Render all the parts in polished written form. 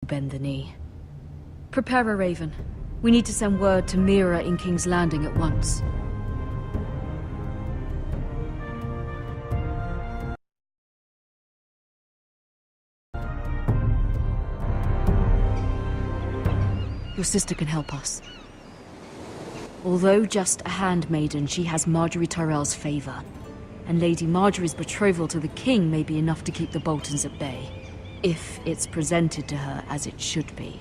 bend the knee. Prepare a Raven. We need to send word to Mira in King's Landing at once. Your sister can help us. Although just a handmaiden, she has Marjorie Tyrell's favor. And Lady Marjorie's betrothal to the king may be enough to keep the Boltons at bay. If it's presented to her as it should be.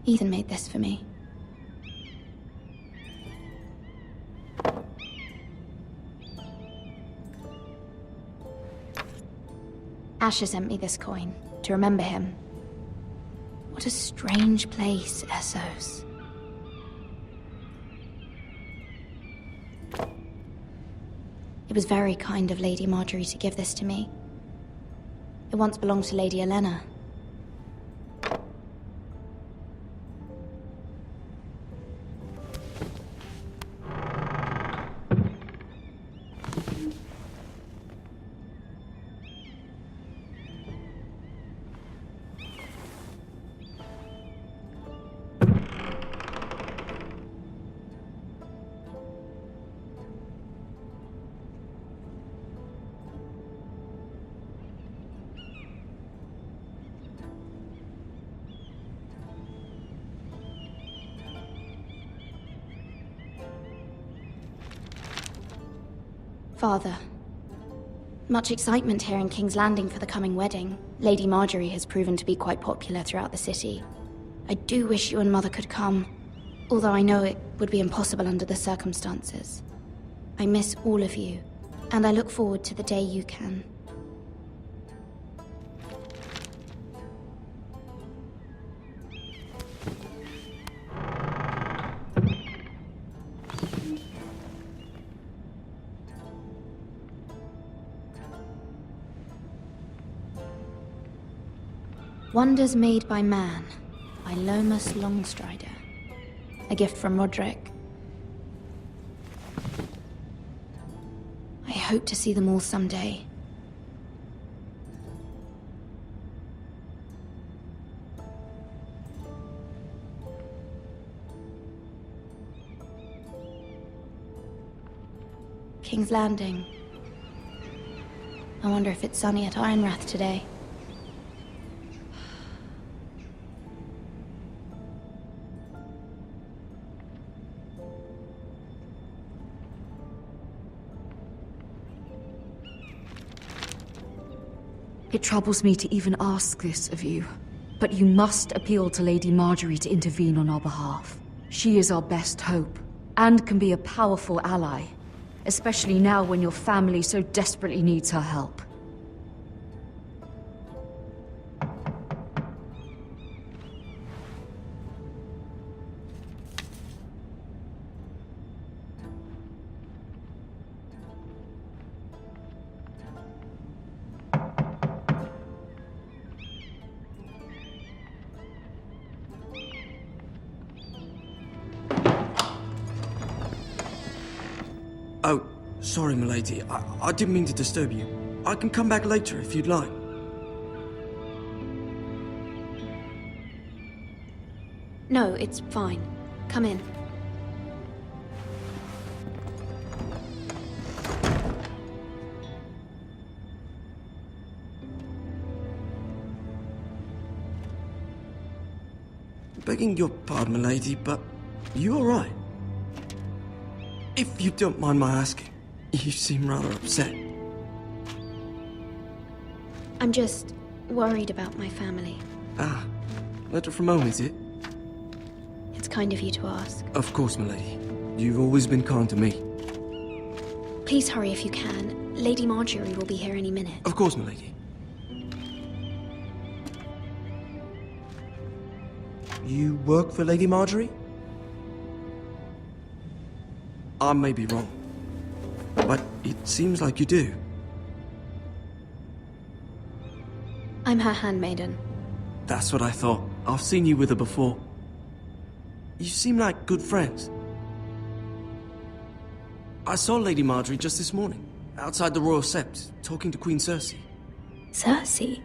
Ethan made this for me. Asher sent me this coin to remember him. What a strange place, Essos. It was very kind of Lady Marjorie to give this to me. It once belonged to Lady Elena. Father. Much excitement here in King's Landing for the coming wedding. Lady Marjorie has proven to be quite popular throughout the city. I do wish you and Mother could come, although I know it would be impossible under the circumstances. I miss all of you, and I look forward to the day you can. Wonders Made by Man, by Lomas Longstrider. A gift from Roderick. I hope to see them all someday. King's Landing. I wonder if it's sunny at Ironrath today. It troubles me to even ask this of you, but you must appeal to Lady Marjorie to intervene on our behalf. She is our best hope, and can be a powerful ally, especially now when your family so desperately needs her help. Oh, sorry, milady. I didn't mean to disturb you. I can come back later if you'd like. No, it's fine. Come in. Begging your pardon, milady, but you all right? If you don't mind my asking, you seem rather upset. I'm just worried about my family. Ah, letter from home, is it? It's kind of you to ask. Of course, milady. You've always been kind to me. Please hurry if you can. Lady Marjorie will be here any minute. Of course, milady. You work for Lady Marjorie? I may be wrong, but It seems like you do. I'm her handmaiden. That's what I thought. I've seen you with her before. You seem like good friends. I saw Lady Marjorie just this morning, outside the Royal Sept, talking to Queen Cersei. Cersei?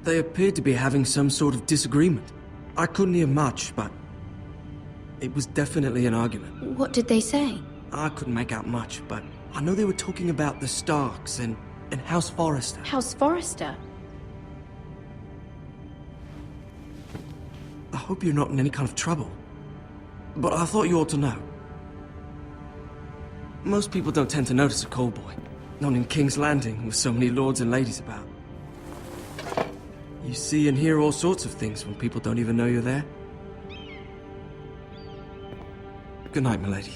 They appeared to be having some sort of disagreement. I couldn't hear much, but it was definitely an argument. What did they say? I couldn't make out much, but I know they were talking about the Starks and House Forrester. House Forrester? I hope you're not in any kind of trouble. But I thought you ought to know. Most people don't tend to notice a call boy. Not in King's Landing, with so many lords and ladies about. You see and hear all sorts of things when people don't even know you're there. Good night, milady.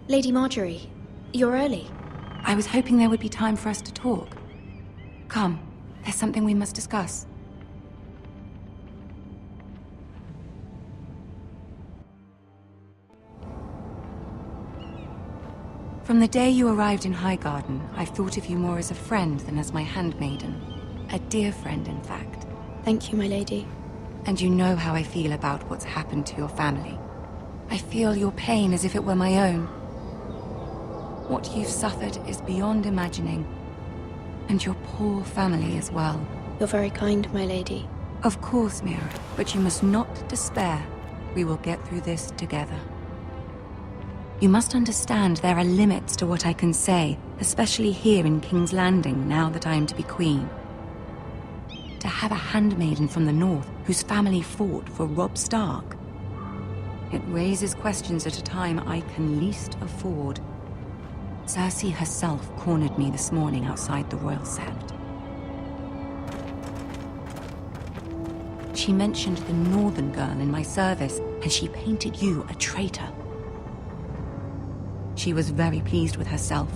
Lady Marjorie, you're early. I was hoping there would be time for us to talk. Come, there's something we must discuss. From the day you arrived in Highgarden, I've thought of you more as a friend than as my handmaiden. A dear friend, in fact. Thank you, my lady. And you know how I feel about what's happened to your family. I feel your pain as if it were my own. What you've suffered is beyond imagining. And your poor family as well. You're very kind, my lady. Of course, Mira, but you must not despair. We will get through this together. You must understand there are limits to what I can say, especially here in King's Landing, now that I am to be queen. To have a handmaiden from the north whose family fought for Robb Stark. It raises questions at a time I can least afford. Cersei herself cornered me this morning outside the Royal Sept. She mentioned the northern girl in my service, and she painted you a traitor. She was very pleased with herself.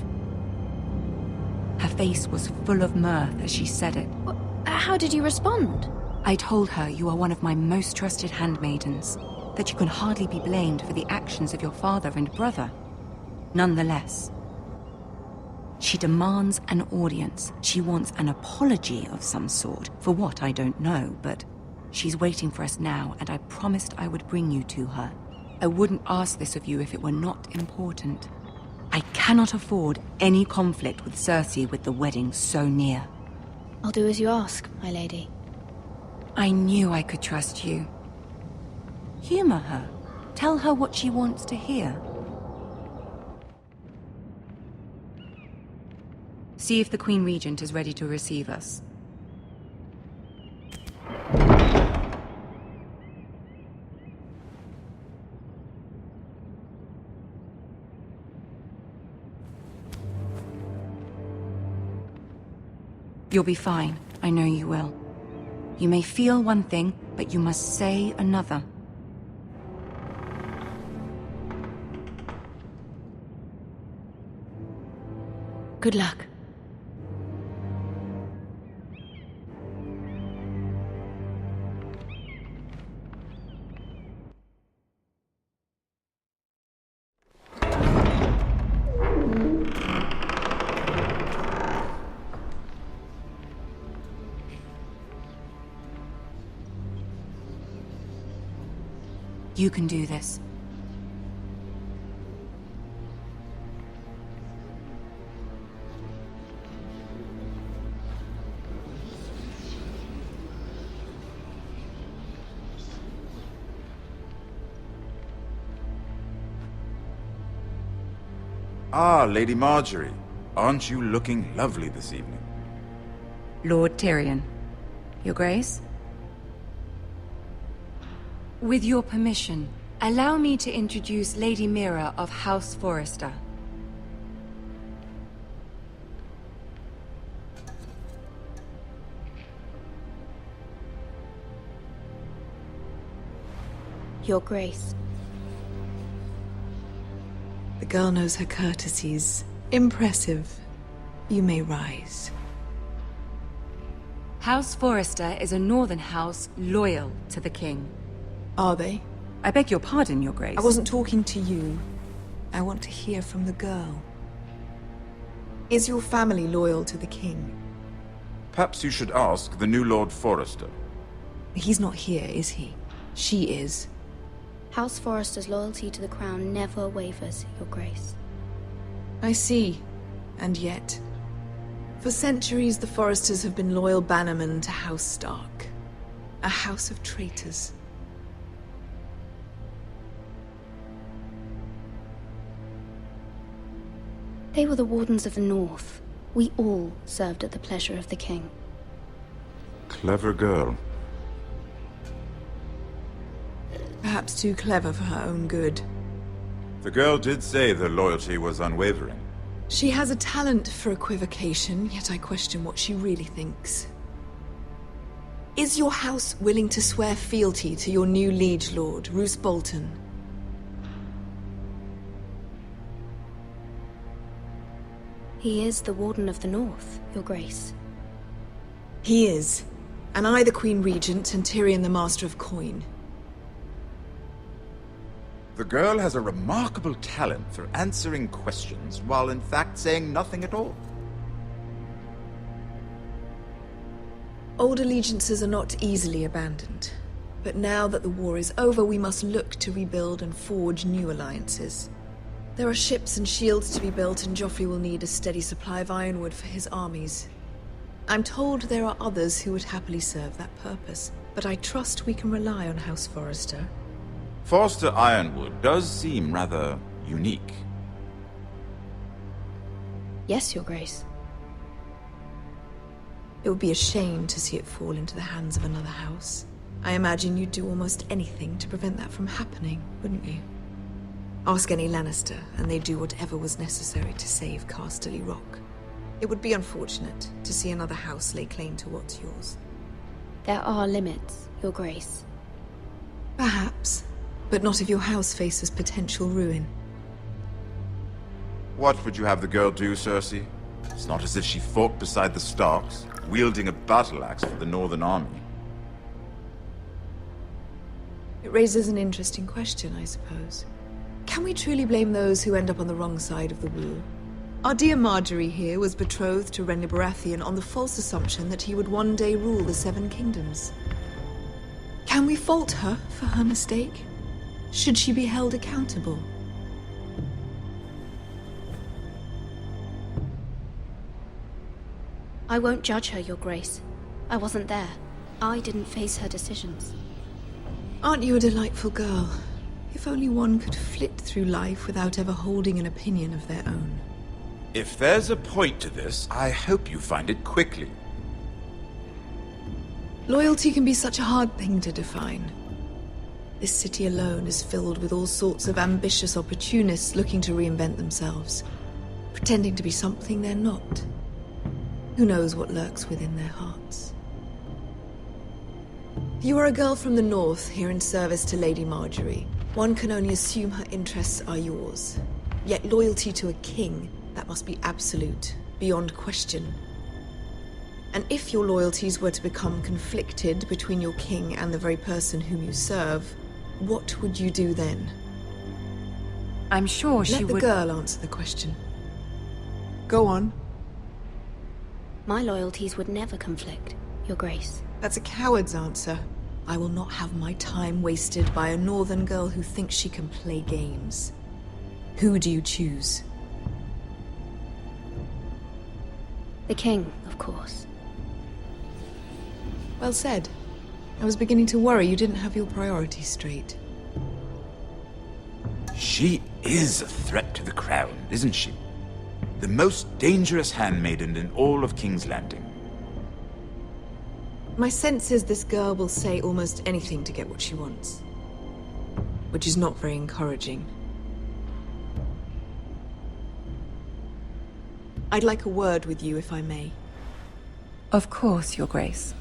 Her face was full of mirth as she said it. How did you respond? I told her you are one of my most trusted handmaidens, that you can hardly be blamed for the actions of your father and brother. Nonetheless, she demands an audience. She wants an apology of some sort, for what I don't know, but she's waiting for us now, and I promised I would bring you to her. I wouldn't ask this of you if it were not important. I cannot afford any conflict with Cersei with the wedding so near. I'll do as you ask, my lady. I knew I could trust you. Humor her. Tell her what she wants to hear. See if the Queen Regent is ready to receive us. You'll be fine. I know you will. You may feel one thing, but you must say another. Good luck. You can do this. Ah, Lady Marjorie. Aren't you looking lovely this evening? Lord Tyrion. Your Grace? With your permission, allow me to introduce Lady Mira of House Forrester. Your Grace. The girl knows her courtesies. Impressive. You may rise. House Forrester is a northern house loyal to the king. Are they? I beg your pardon, Your Grace. I wasn't talking to you. I want to hear from the girl. Is your family loyal to the king? Perhaps you should ask the new Lord Forrester. He's not here, is he? She is. House Forrester's loyalty to the crown never wavers, Your Grace. I see. And yet... For centuries, the Forresters have been loyal bannermen to House Stark. A house of traitors. They were the Wardens of the North. We all served at the pleasure of the king. Clever girl. Perhaps too clever for her own good. The girl did say their loyalty was unwavering. She has a talent for equivocation, yet I question what she really thinks. Is your house willing to swear fealty to your new liege lord, Roose Bolton? He is the Warden of the North, Your Grace. He is. And I the Queen Regent and Tyrion the Master of Coin. The girl has a remarkable talent for answering questions while in fact saying nothing at all. Old allegiances are not easily abandoned. But now that the war is over, we must look to rebuild and forge new alliances. There are ships and shields to be built, and Joffrey will need a steady supply of ironwood for his armies. I'm told there are others who would happily serve that purpose, but I trust we can rely on House Forrester. Forster Ironwood does seem rather unique. Yes, Your Grace. It would be a shame to see it fall into the hands of another house. I imagine you'd do almost anything to prevent that from happening, wouldn't you? Ask any Lannister, and they'd do whatever was necessary to save Casterly Rock. It would be unfortunate to see another house lay claim to what's yours. There are limits, Your Grace. Perhaps, but not if your house faces potential ruin. What would you have the girl do, Cersei? It's not as if she fought beside the Starks, wielding a battle axe for the Northern Army. It raises an interesting question, I suppose. Can we truly blame those who end up on the wrong side of the war? Our dear Marjorie here was betrothed to Renly Baratheon on the false assumption that he would one day rule the Seven Kingdoms. Can we fault her for her mistake? Should she be held accountable? I won't judge her, Your Grace. I wasn't there. I didn't face her decisions. Aren't you a delightful girl? If only one could flit through life without ever holding an opinion of their own. If there's a point to this, I hope you find it quickly. Loyalty can be such a hard thing to define. This city alone is filled with all sorts of ambitious opportunists looking to reinvent themselves, pretending to be something they're not. Who knows what lurks within their hearts? You are a girl from the north, here in service to Lady Marjorie. One can only assume her interests are yours. Yet loyalty to a king, that must be absolute, beyond question. And if your loyalties were to become conflicted between your king and the very person whom you serve, what would you do then? I'm sure she Let the would... girl answer the question. Go on. My loyalties would never conflict, Your Grace. That's a coward's answer. I will not have my time wasted by a northern girl who thinks she can play games. Who do you choose? The king, of course. Well said. I was beginning to worry you didn't have your priorities straight. She is a threat to the crown, isn't she? The most dangerous handmaiden in all of King's Landing. My sense is this girl will say almost anything to get what she wants. Which is not very encouraging. I'd like a word with you, if I may. Of course, Your Grace.